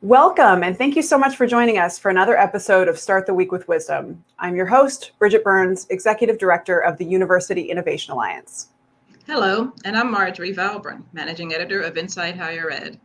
Welcome, and thank you so much for joining us for another episode of Start the Week with Wisdom. I'm your host, Bridget Burns, Executive Director of the University Innovation Alliance. Hello, and I'm Marjorie Valbrun, Managing Editor of Inside Higher Ed.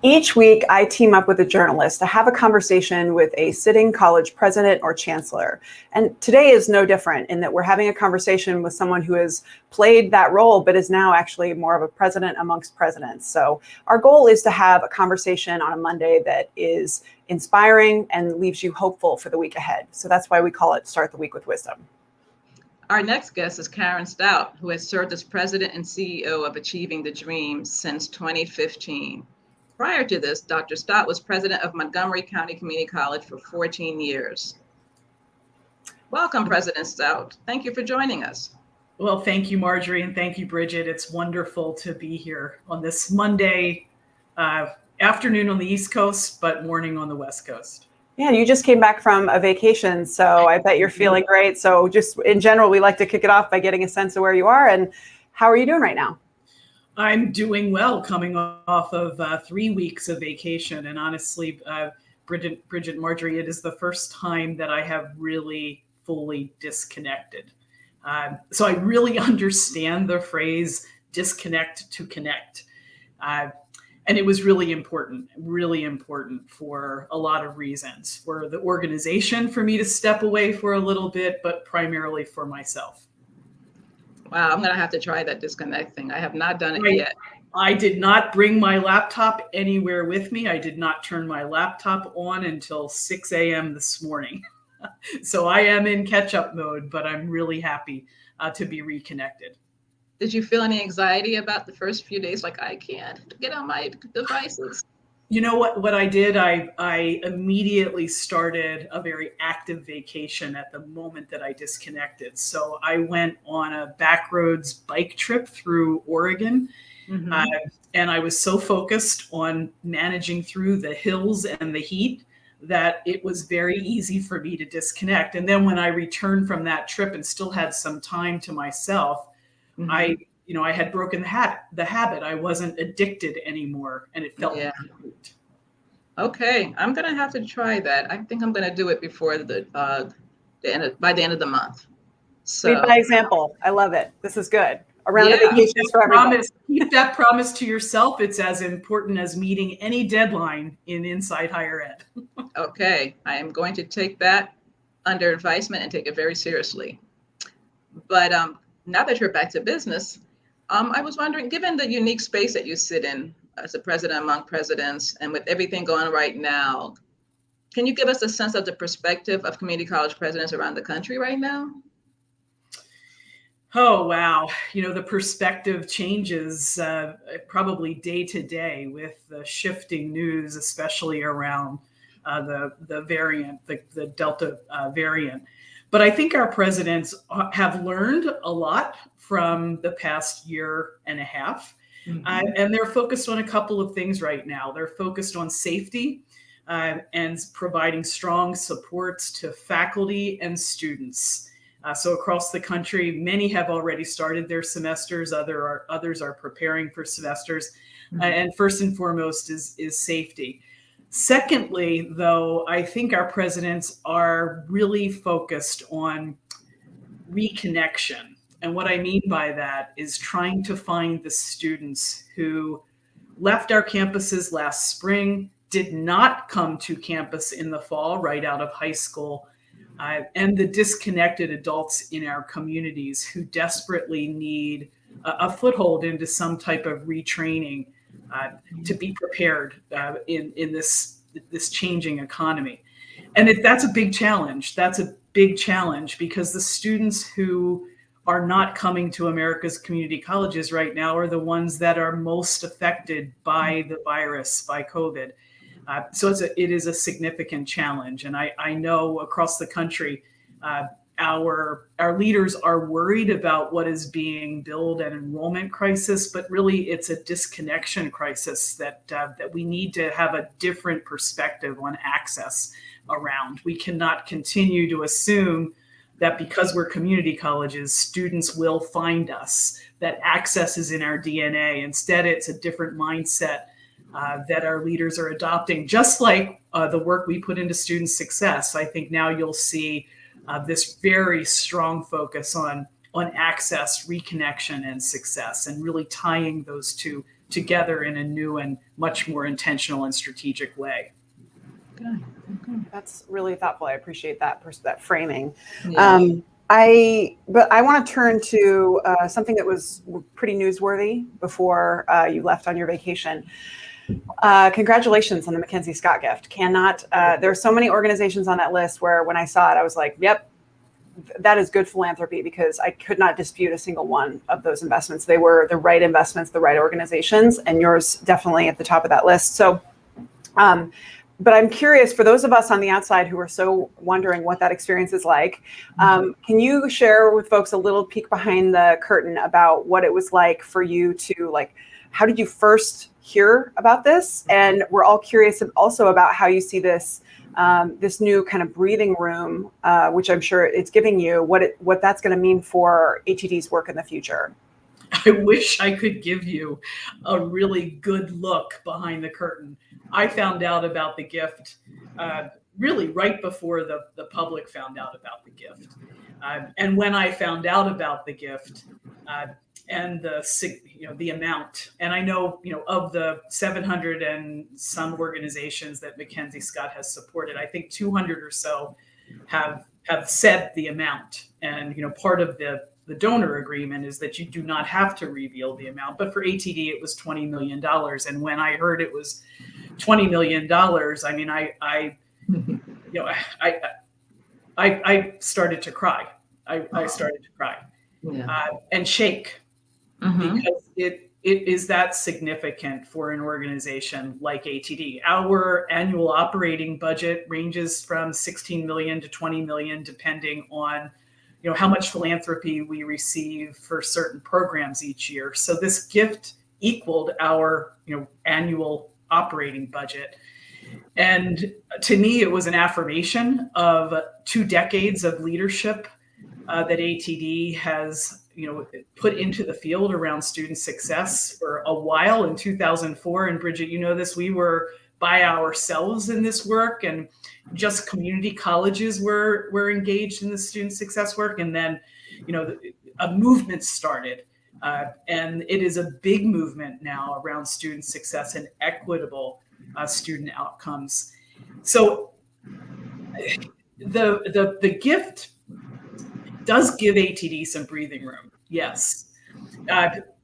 Each week, I team up with a journalist to have a conversation with a sitting college president or chancellor. And today is no different in that we're having a conversation with someone who has played that role, but is now actually more of a president amongst presidents. So our goal is to have a conversation on a Monday that is inspiring and leaves you hopeful for the week ahead. So that's why we call it Start the Week with Wisdom. Our next guest is Karen Stout, who has served as president and CEO of Achieving the Dream since 2015. Prior to this, Dr. Stout was president of Montgomery County Community College for 14 years. Welcome, President Stout. Thank you for joining us. Well, thank you, Marjorie, and thank you, Bridget. It's wonderful to be here on this Monday afternoon on the East Coast, but morning on the West Coast. Yeah, you just came back from a vacation, so I bet you're feeling great. So just in general, we like to kick it off by getting a sense of where you are and how are you doing right now? I'm doing well, coming off of 3 weeks of vacation. And honestly, Bridget, Marjorie, it is the first time that I have really fully disconnected. So I really understand the phrase disconnect to connect. And it was really important for a lot of reasons. For the organization, for me to step away for a little bit, but primarily for myself. Wow, I'm going to have to try that disconnect thing. I have not done it yet. I did not bring my laptop anywhere with me. I did not turn my laptop on until 6 a.m. this morning. So I am in catch-up mode, but I'm really happy to be reconnected. Did you feel any anxiety about the first few days? Like, I can't get on my devices. You know what I did? I immediately started a very active vacation at the moment that I disconnected. So I went on a backroads bike trip through Oregon. Mm-hmm. And I was so focused on managing through the hills and the heat that it was very easy for me to disconnect. And then when I returned from that trip and still had some time to myself, mm-hmm. I had broken the habit. I wasn't addicted anymore, and it felt great. Okay, I'm gonna have to try that. I think I'm gonna do it before by the end of the month. So lead by example. I love it. This is good. Around the vacations for everyone. Keep that promise to yourself. It's as important as meeting any deadline in Inside Higher Ed. Okay, I am going to take that under advisement and take it very seriously. But now that you're back to business, I was wondering, given the unique space that you sit in as a president among presidents and with everything going on right now, can you give us a sense of the perspective of community college presidents around the country right now? Oh, wow. The perspective changes probably day to day with the shifting news, especially around the variant, the Delta variant. But I think our presidents have learned a lot from the past year and a half. Mm-hmm. And they're focused on a couple of things right now. They're focused on safety and providing strong supports to faculty and students. So across the country, many have already started their semesters. Others are preparing for semesters. Mm-hmm. And first and foremost is safety. Secondly, though, I think our presidents are really focused on reconnection. And what I mean by that is trying to find the students who left our campuses last spring, did not come to campus in the fall right out of high school, and the disconnected adults in our communities who desperately need a foothold into some type of retraining to be prepared in this changing economy. And that's a big challenge. That's a big challenge because the students who are not coming to America's community colleges right now are the ones that are most affected by the virus, by COVID. So it is a significant challenge. And I know across the country, our leaders are worried about what is being billed an enrollment crisis, but really it's a disconnection crisis that we need to have a different perspective on access around. We cannot continue to assume that because we're community colleges, students will find us, that access is in our DNA. Instead, it's a different mindset that our leaders are adopting, just like the work we put into student success. I think now you'll see this very strong focus on access, reconnection, and success, and really tying those two together in a new and much more intentional and strategic way. Okay. That's really thoughtful. I appreciate that framing. Yeah. But I want to turn to something that was pretty newsworthy before you left on your vacation. Congratulations on the Mackenzie Scott gift. There are so many organizations on that list where when I saw it, I was like, yep, that is good philanthropy, because I could not dispute a single one of those investments. They were the right investments, the right organizations, and yours definitely at the top of that list. So, but I'm curious, for those of us on the outside who are so wondering what that experience is like, can you share with folks a little peek behind the curtain about what it was like for you to, how did you first hear about this? And we're all curious also about how you see this this new kind of breathing room, which I'm sure it's giving you, what that's going to mean for ATD's work in the future. I wish I could give you a really good look behind the curtain. I found out about the gift really right before the public found out about the gift. And when I found out about the gift and the amount, and I know, of the 700 and some organizations that Mackenzie Scott has supported, I think 200 or so have said the amount. And, part of the donor agreement is that you do not have to reveal the amount. But for ATD, it was $20 million. And when I heard it was $20 million, I mean, I started to cry. I started to cry and shake because it is that significant for an organization like ATD. Our annual operating budget ranges from 16 million to 20 million, depending on how much philanthropy we receive for certain programs each year. So this gift equaled our annual operating budget. And to me, it was an affirmation of 2 decades of leadership that ATD has put into the field around student success. For a while in 2004, and Bridget, this, we were by ourselves in this work, and just community colleges were engaged in the student success work. And then, a movement started, and it is a big movement now around student success and equitable student outcomes. So the gift does give ATD some breathing room. Yes.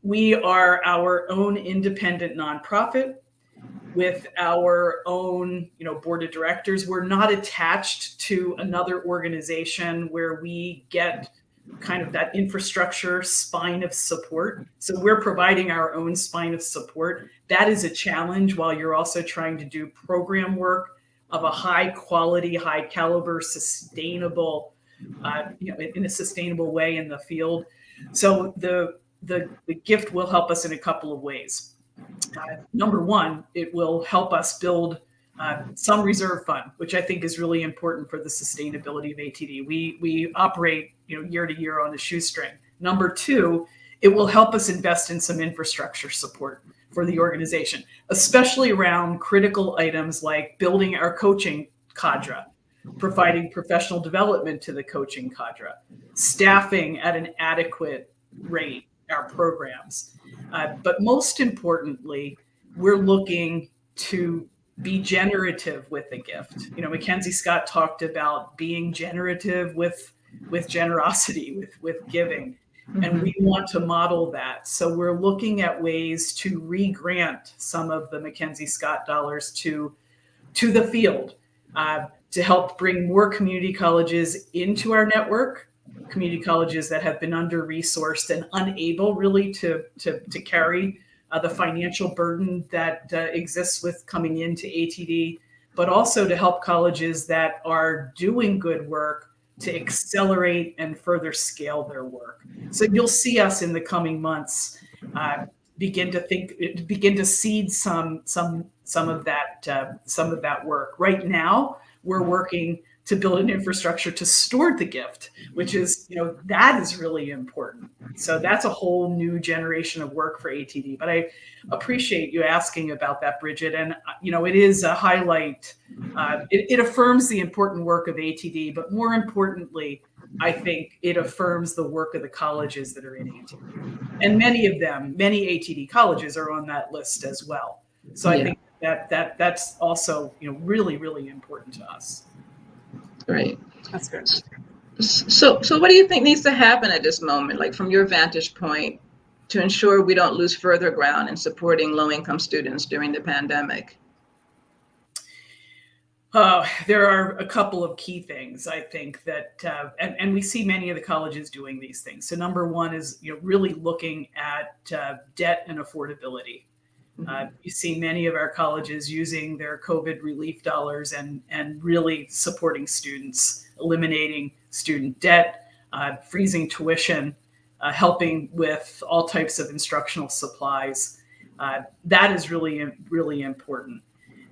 We are our own independent nonprofit with our own, board of directors. We're not attached to another organization where we get kind of that infrastructure spine of support. So we're providing our own spine of support. That is a challenge while you're also trying to do program work of a high quality, high caliber, sustainable, in a sustainable way in the field. So the gift will help us in a couple of ways. Number one, it will help us build some reserve fund, which I think is really important for the sustainability of ATD. We operate, year to year on a shoestring. Number two, it will help us invest in some infrastructure support for the organization, especially around critical items like building our coaching cadre, providing professional development to the coaching cadre, staffing at an adequate rate our programs. But most importantly, we're looking to be generative with the gift. Mackenzie Scott talked about being generative with generosity, with giving. And we want to model that. So we're looking at ways to re-grant some of the Mackenzie Scott dollars to the field to help bring more community colleges into our network, community colleges that have been under-resourced and unable really to carry the financial burden that exists with coming into ATD, but also to help colleges that are doing good work to accelerate and further scale their work. So you'll see us in the coming months begin to seed some of that work. Right now, we're working to build an infrastructure to store the gift, which is, that is really important. So that's a whole new generation of work for ATD. But I appreciate you asking about that, Bridget. And, it is a highlight. It affirms the important work of ATD, but more importantly, I think it affirms the work of the colleges that are in ATD. And many ATD colleges are on that list as well. So I think that's also, really, really important to us. Great. That's good. So what do you think needs to happen at this moment, like from your vantage point, to ensure we don't lose further ground in supporting low-income students during the pandemic? There are a couple of key things, I think, that, and we see many of the colleges doing these things. So number one is, really looking at debt and affordability. You see many of our colleges using their COVID relief dollars and really supporting students, eliminating student debt, freezing tuition, helping with all types of instructional supplies. That is really, really important.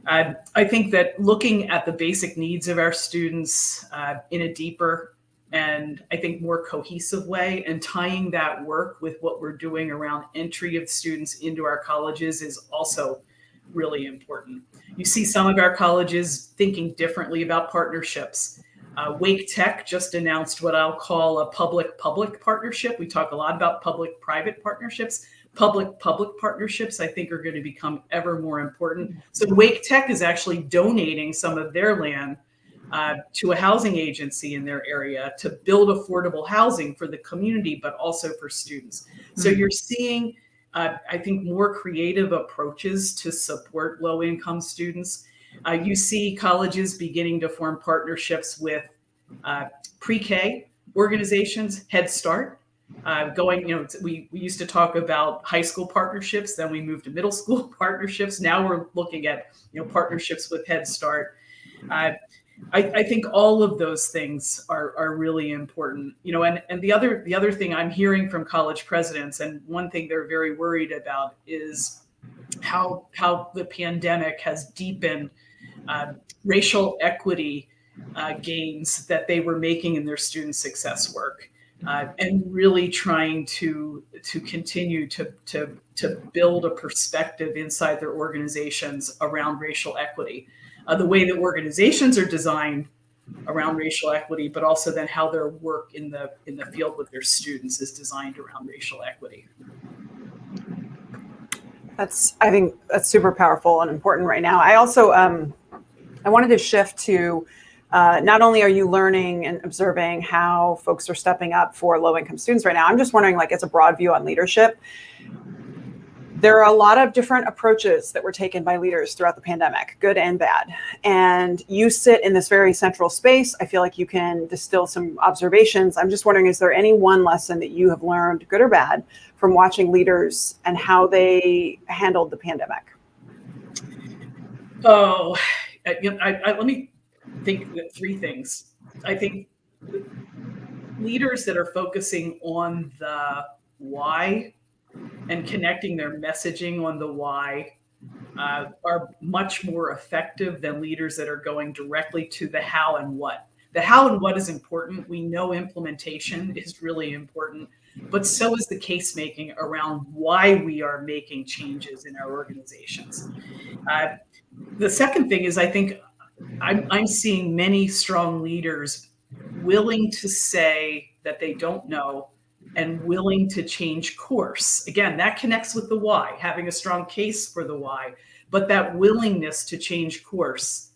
I think that looking at the basic needs of our students in a deeper and I think more cohesive way, and tying that work with what we're doing around entry of students into our colleges is also really important. You see some of our colleges thinking differently about partnerships. Wake Tech just announced what I'll call a public-public partnership. We talk a lot about public-private partnerships. Public-public partnerships, I think, are going to become ever more important. So Wake Tech is actually donating some of their land to a housing agency in their area to build affordable housing for the community, but also for students. So you're seeing, I think, more creative approaches to support low-income students. You see colleges beginning to form partnerships with pre-K organizations, Head Start. We used to talk about high school partnerships, then we moved to middle school partnerships. Now we're looking at partnerships with Head Start. I think all of those things are really important, and the other thing I'm hearing from college presidents, and one thing they're very worried about, is how the pandemic has deepened racial equity gains that they were making in their student success work, and really trying to continue to build a perspective inside their organizations around racial equity. The way that organizations are designed around racial equity, but also then how their work in the field with their students is designed around racial equity. I think that's super powerful and important right now. I also, I wanted to shift to, not only are you learning and observing how folks are stepping up for low-income students right now, I'm just wondering, as a broad view on leadership, there are a lot of different approaches that were taken by leaders throughout the pandemic, good and bad. And you sit in this very central space. I feel like you can distill some observations. I'm just wondering, is there any one lesson that you have learned, good or bad, from watching leaders and how they handled the pandemic? Oh, let me think of three things. I think leaders that are focusing on the why and connecting their messaging on the why are much more effective than leaders that are going directly to the how and what. The how and what is important. We know implementation is really important, but so is the case making around why we are making changes in our organizations. The second thing is, I think I'm seeing many strong leaders willing to say that they don't know and willing to change course. Again, that connects with the why, having a strong case for the why, but that willingness to change course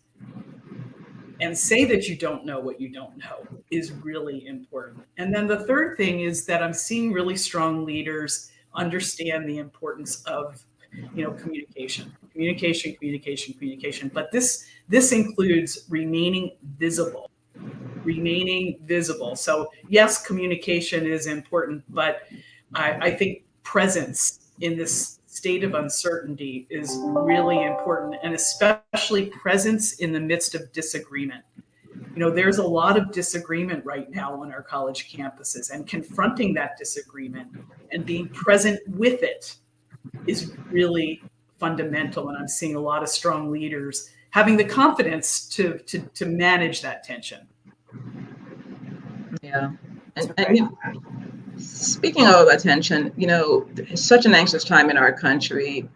and say that you don't know what you don't know is really important. And then the third thing is that I'm seeing really strong leaders understand the importance of communication. But this includes remaining visible. So yes, communication is important, but I think presence in this state of uncertainty is really important, and especially presence in the midst of disagreement. There's a lot of disagreement right now on our college campuses, and confronting that disagreement and being present with it is really fundamental. And I'm seeing a lot of strong leaders having the confidence to manage that tension. Yeah. So And great. speaking of attention, it's such an anxious time in our country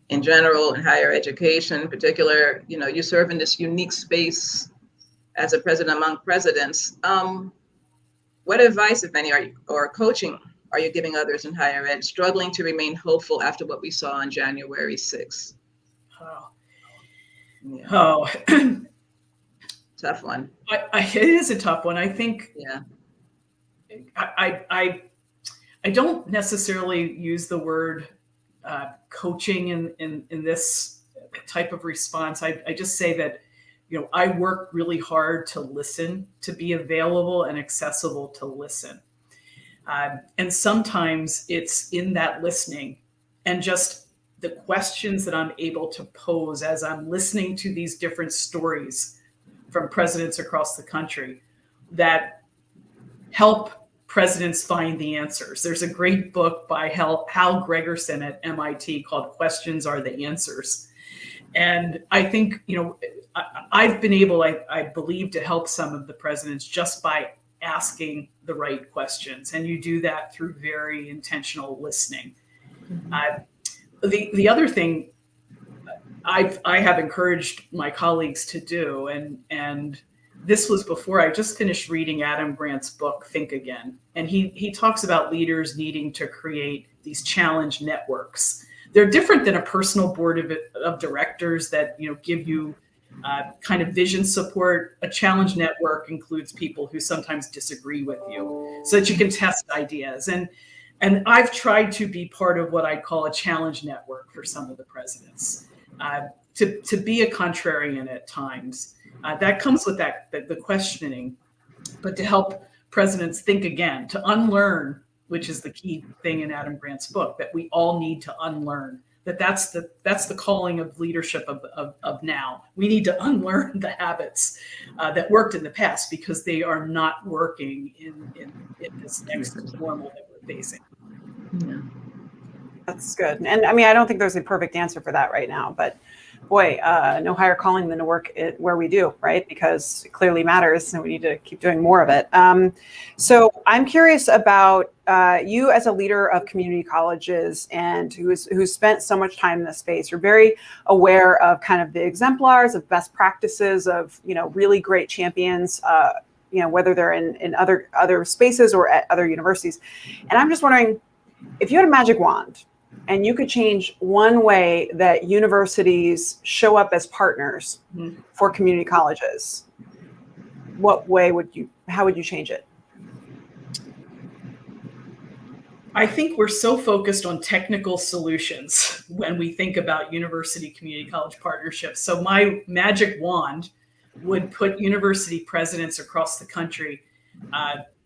in general, in higher education in particular. You serve in this unique space as a president among presidents. What advice, if any, or coaching are you giving others in higher ed struggling to remain hopeful after what we saw on January 6th? Oh, Yeah, oh. tough one. It is a tough one. I think Yeah. I don't necessarily use the word coaching in this type of response. I just say that, I work really hard to listen, to be available and accessible to listen. And sometimes it's in that listening and just the questions that I'm able to pose as I'm listening to these different stories from presidents across the country that help presidents find the answers. There's a great book by Hal Gregerson at MIT called Questions Are the Answers. And I think, I've been able, I believe, to help some of the presidents just by asking the right questions. And you do that through very intentional listening. The other thing I have encouraged my colleagues to do, and this was before I just finished reading Adam Grant's book, Think Again. And he talks about leaders needing to create these challenge networks. They're different than a personal board of directors that give you kind of vision support. A challenge network includes people who sometimes disagree with you so that you can test ideas. And I've tried to be part of what I call a challenge network for some of the presidents, to be a contrarian at times. That comes with the questioning, but to help presidents think again, to unlearn, which is the key thing in Adam Grant's book, that we all need to unlearn. That's the calling of leadership of now. We need to unlearn the habits that worked in the past because they are not working in this next normal that we're facing. Yeah. That's good. And I mean, I don't think there's a perfect answer for that right now, but boy, no higher calling than to work where we do, right? Because it clearly matters and we need to keep doing more of it. So I'm curious about you as a leader of community colleges and who's spent so much time in this space. You're very aware of kind of the exemplars of best practices of, really great champions, whether they're in other spaces or at other universities. And I'm just wondering, if you had a magic wand and you could change one way that universities show up as partners for community colleges, how would you change it? I think we're so focused on technical solutions when we think about university community college partnerships. So my magic wand would put university presidents across the country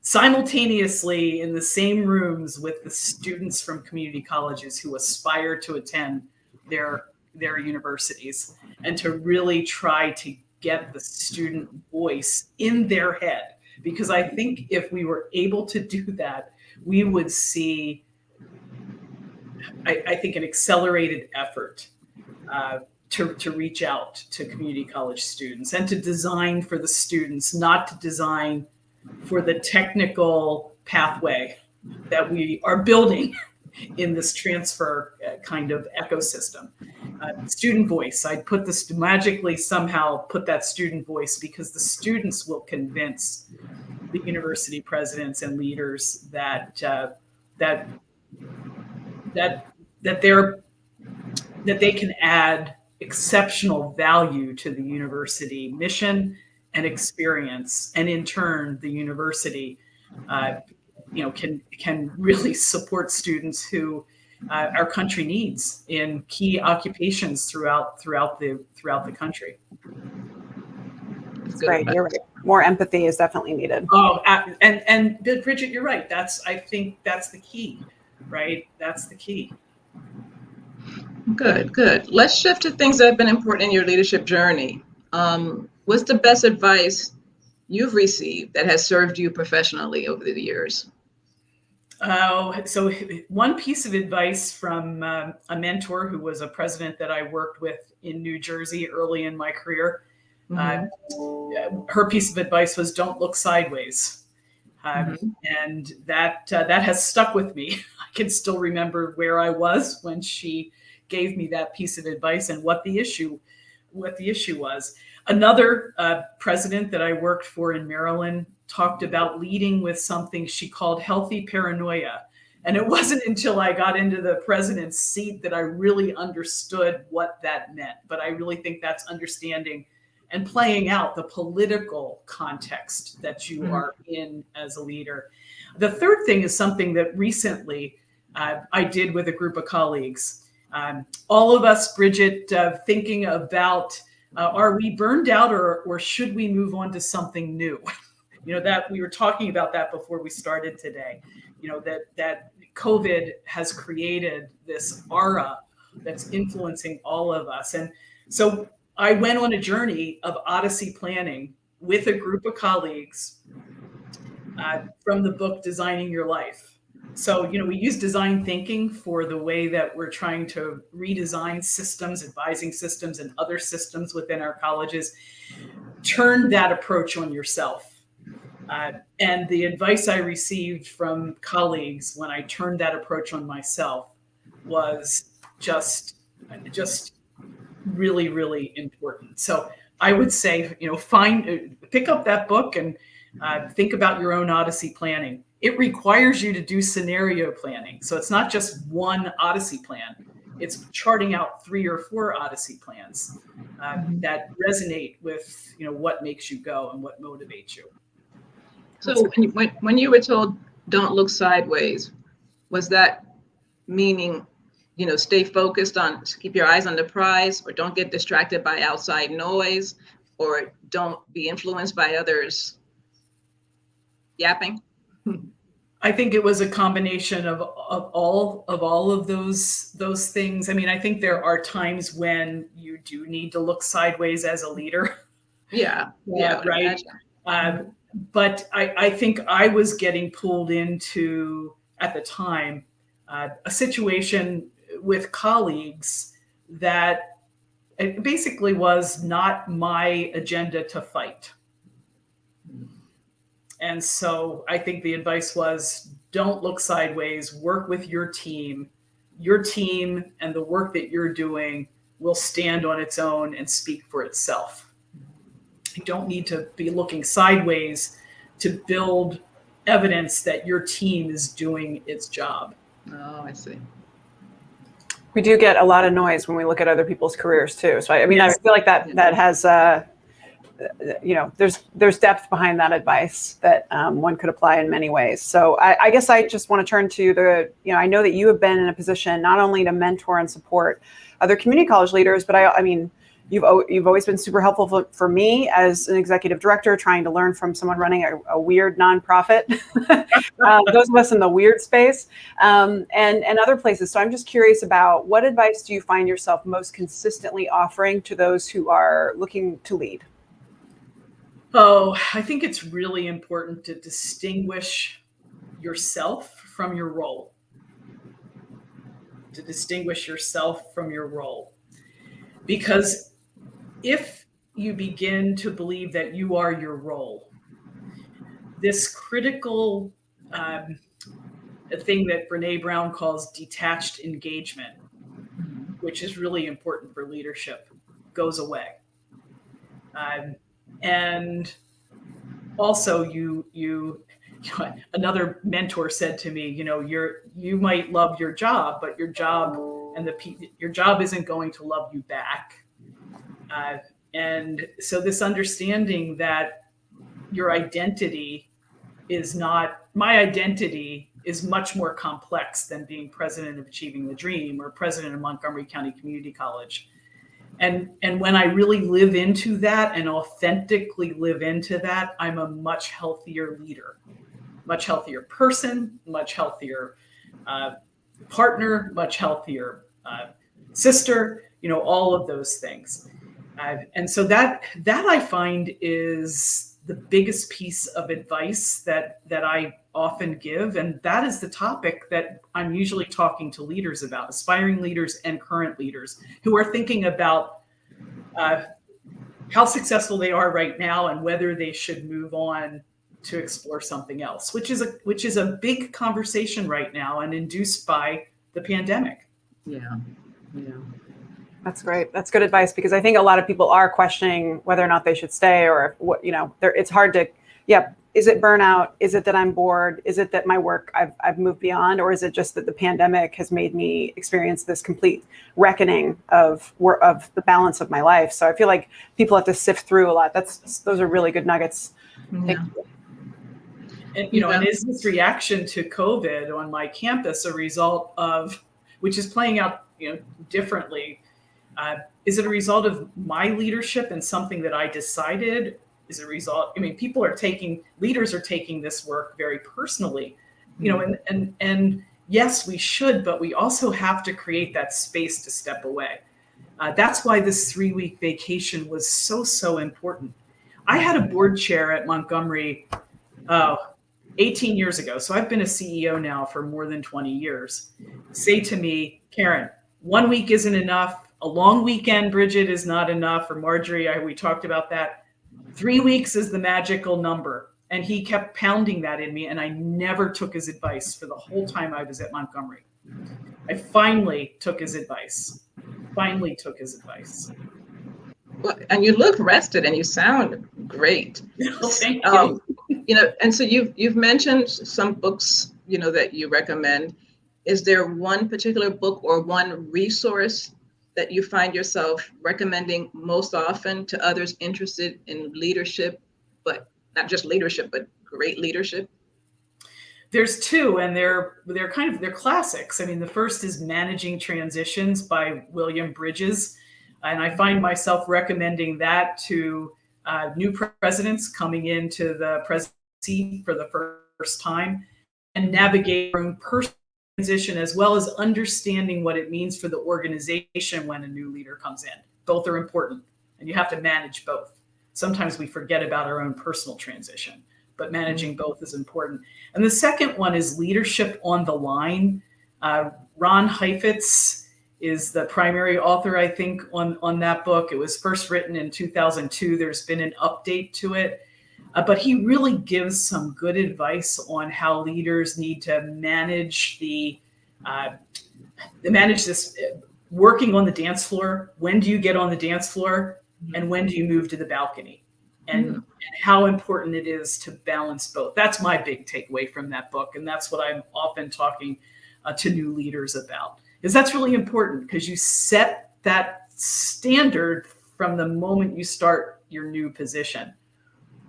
simultaneously in the same rooms with the students from community colleges who aspire to attend their universities, and to really try to get the student voice in their head. Because I think if we were able to do that, we would see, I think, an accelerated effort to reach out to community college students and to design for the students, not to design for the technical pathway that we are building in this transfer kind of ecosystem. Student voice, I'd put this magically somehow put that student voice, because the students will convince the university presidents and leaders that they can add exceptional value to the university mission and experience, and in turn, the university, can really support students who our country needs in key occupations throughout the country. That's great. You're right. More empathy is definitely needed. Oh, and Bridget, you're right. I think that's the key, right? That's the key. Good. Let's shift to things that have been important in your leadership journey. What's the best advice you've received that has served you professionally over the years? So one piece of advice from a mentor who was a president that I worked with in New Jersey early in my career. Her piece of advice was, don't look sideways. And that has stuck with me. I can still remember where I was when she gave me that piece of advice and what the issue was. Another president that I worked for in Maryland talked about leading with something she called healthy paranoia. And it wasn't until I got into the president's seat that I really understood what that meant. But I really think that's understanding and playing out the political context that you are in as a leader. The third thing is something that recently I did with a group of colleagues. All of us, Bridget, thinking about, are we burned out or should we move on to something new? That we were talking about that before we started today. That COVID has created this aura that's influencing all of us. And so I went on a journey of Odyssey planning with a group of colleagues from the book Designing Your Life. So, we use design thinking for the way that we're trying to redesign systems, advising systems, and other systems within our colleges. Turn that approach on yourself. And the advice I received from colleagues when I turned that approach on myself was just really, really important. So I would say, pick up that book and think about your own Odyssey planning. It requires you to do scenario planning. So it's not just one Odyssey plan. It's charting out 3 or 4 Odyssey plans that resonate with, what makes you go and what motivates you. So when you were told don't look sideways, was that meaning, stay focused on, keep your eyes on the prize, or don't get distracted by outside noise, or don't be influenced by others yapping? I think it was a combination of all of those things. I mean, I think there are times when you do need to look sideways as a leader. Yeah, right. But I think I was getting pulled into, at the time, a situation with colleagues that it basically was not my agenda to fight. And so I think the advice was, don't look sideways, work with your team. Your team and the work that you're doing will stand on its own and speak for itself. You don't need to be looking sideways to build evidence that your team is doing its job. Oh, I see. We do get a lot of noise when we look at other people's careers too. So I mean, yes. I feel like that has, there's depth behind that advice that one could apply in many ways. So I guess I just want to turn to I know that you have been in a position not only to mentor and support other community college leaders, but I mean, you've always been super helpful for me as an executive director, trying to learn from someone running a weird nonprofit, those of us in the weird space, and other places. So I'm just curious about, what advice do you find yourself most consistently offering to those who are looking to lead? Oh, I think it's really important to distinguish yourself from your role. Because if you begin to believe that you are your role, this critical thing that Brene Brown calls detached engagement, which is really important for leadership, goes away. And also another mentor said to me, you might love your job, but your job isn't going to love you back. And so this understanding that your identity my identity is much more complex than being president of Achieving the Dream or president of Montgomery County Community College. And when I really live into that and authentically live into that, I'm a much healthier leader, much healthier person, much healthier partner, much healthier sister, all of those things. And so that I find is the biggest piece of advice that I often give. And that is the topic that I'm usually talking to leaders about, aspiring leaders and current leaders who are thinking about how successful they are right now and whether they should move on to explore something else, which is a big conversation right now and induced by the pandemic. Yeah. Yeah. That's great. That's good advice, because I think a lot of people are questioning whether or not they should stay, or what, it's hard to, is it burnout? Is it that I'm bored? Is it that my work I've moved beyond? Or is it just that the pandemic has made me experience this complete reckoning of the balance of my life? So I feel like people have to sift through a lot. Those are really good nuggets. Yeah. And, and is this reaction to COVID on my campus a result of, which is playing out, differently? Is it a result of my leadership and something that I decided? Is a result? Leaders are taking this work very personally, and yes, we should, but we also have to create that space to step away. That's why this 3-week vacation was so important. I had a board chair at Montgomery 18 years ago. So I've been a CEO now for more than 20 years. Say to me, Karen, 1 week isn't enough. A long weekend, Bridget, is not enough. Or Marjorie, we talked about that. 3 weeks is the magical number. And he kept pounding that in me. And I never took his advice for the whole time I was at Montgomery. I finally took his advice. Well, and you look rested and you sound great. Thank you. And so you've mentioned some books, that you recommend. Is there one particular book or one resource that you find yourself recommending most often to others interested in leadership, but not just leadership, but great leadership? There's two, and they're classics. I mean, the first is Managing Transitions by William Bridges. And I find myself recommending that to new presidents coming into the presidency for the first time, and navigate their own personal transition, as well as understanding what it means for the organization when a new leader comes in. Both are important, and you have to manage both. Sometimes we forget about our own personal transition, but managing both is important. And the second one is Leadership on the Line. Ron Heifetz is the primary author, I think, on that book. It was first written in 2002. There's been an update to it. But he really gives some good advice on how leaders need to manage this working on the dance floor. When do you get on the dance floor, and when do you move to the balcony? And how important it is to balance both. That's my big takeaway from that book. And that's what I'm often talking to new leaders about. Because that's really important, because you set that standard from the moment you start your new position.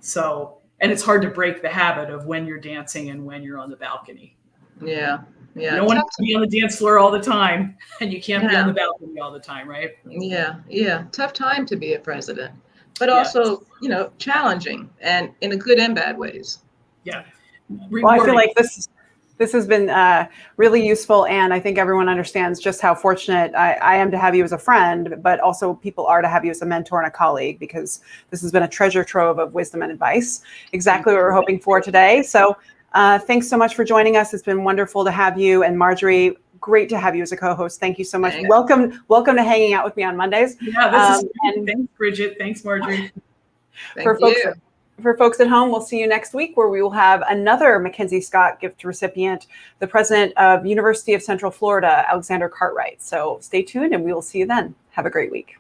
So, and it's hard to break the habit of when you're dancing and when you're on the balcony. Yeah. You don't want to be on the dance floor all the time, and you can't be on the balcony all the time, right? Yeah. Tough time to be a president, but also, challenging, and in a good and bad ways. Yeah. Well, I feel like this has been really useful, and I think everyone understands just how fortunate I am to have you as a friend, but also people are to have you as a mentor and a colleague, because this has been a treasure trove of wisdom and advice. Exactly what we're hoping for today. So thanks so much for joining us. It's been wonderful to have you. And Marjorie, great to have you as a co-host. Thank you so much. Thanks. Welcome to hanging out with me on Mondays. Yeah, this is great. Thanks, Bridget. Thanks, Marjorie. Thank you. For folks at home, we'll see you next week, where we will have another Mackenzie Scott gift recipient, the president of University of Central Florida, Alexander Cartwright. So stay tuned, and we will see you then. Have a great week.